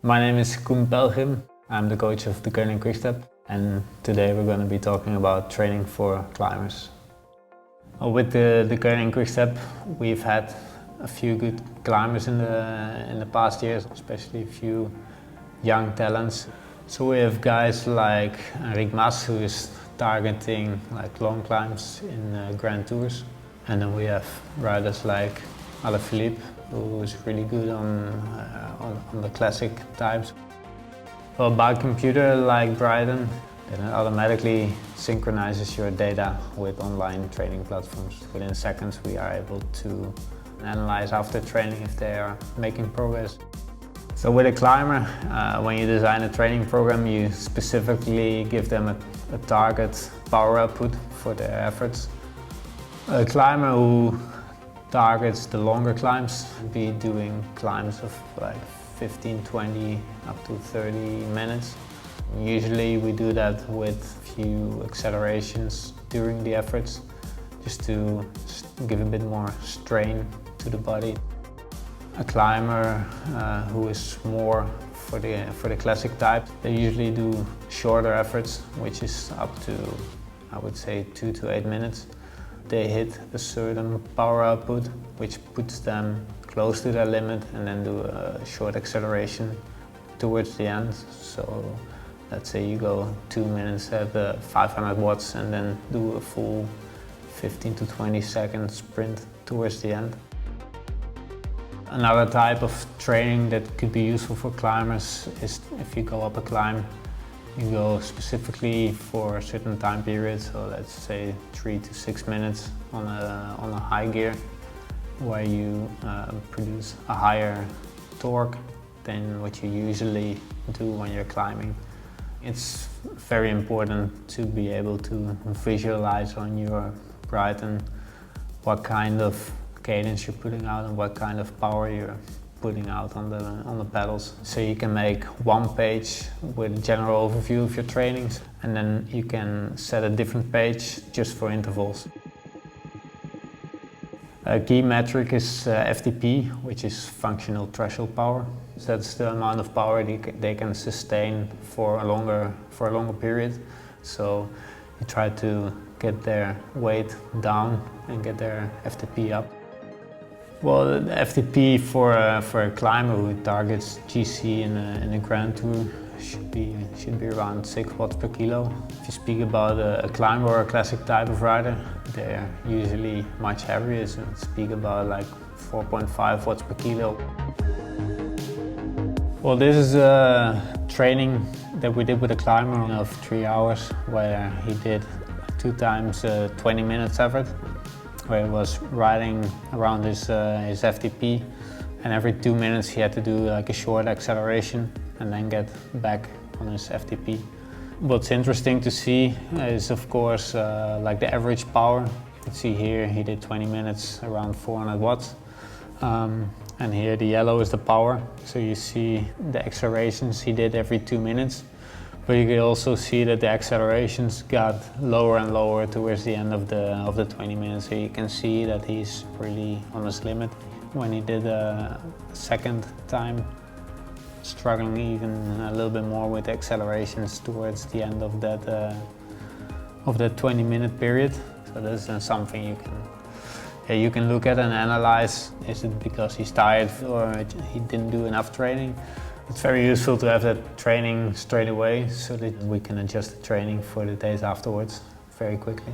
My name is Koen Pelgrim. I'm the coach of the Deceuninck Quick-Step, and today we're going to be talking about training for climbers. With the Deceuninck Quick-Step, we've had a few good climbers in the past years, especially a few young talents. So we have guys like Enric Mas, who is targeting like long climbs in Grand Tours, and then we have riders like Alaphilippe, who is really good on the classic types. Well, by a computer like Bryton, then it automatically synchronizes your data with online training platforms. Within seconds we are able to analyze after training if they are making progress. So with a climber, when you design a training program, you specifically give them a target power output for their efforts. A climber who targets the longer climbs be doing climbs of like 15, 20, up to 30 minutes. Usually we do that with a few accelerations during the efforts, just to give a bit more strain to the body. A climber who is more for the classic type, they usually do shorter efforts, which is up to, I would say, 2 to 8 minutes. They hit a certain power output, which puts them close to their limit, and then do a short acceleration towards the end. So let's say you go 2 minutes at 500 watts and then do a full 15 to 20 second sprint towards the end. Another type of training that could be useful for climbers is if you go up a climb, you go specifically for a certain time period, so let's say 3 to 6 minutes on a high gear, where you produce a higher torque than what you usually do when you're climbing. It's very important to be able to visualize on your Bryton what kind of cadence you're putting out and what kind of power you're putting out on the pedals. So you can make one page with a general overview of your trainings, and then you can set a different page just for intervals. A key metric is FTP, which is functional threshold power. So that's the amount of power they can sustain for a longer period. So you try to get their weight down and get their FTP up. Well, the FTP for a climber who targets GC in a Grand Tour should be around 6 watts per kilo. If you speak about a climber or a classic type of rider, they're usually much heavier, so speak about like 4.5 watts per kilo. Well, this is a training that we did with a climber of 3 hours, where he did 2 times 20 minutes effort, where he was riding around his FTP, and every 2 minutes he had to do like a short acceleration and then get back on his FTP. What's interesting to see is, of course, like the average power. You can see here he did 20 minutes around 400 watts. And here the yellow is the power, so you see the accelerations he did every 2 minutes. But you can also see that the accelerations got lower and lower towards the end of the 20 minutes. So you can see that he's really on his limit. When he did a second time, struggling even a little bit more with accelerations towards the end of that 20-minute period. So this is something you can look at and analyze. Is it because he's tired or he didn't do enough training? It's very useful to have that training straight away, so that we can adjust the training for the days afterwards very quickly.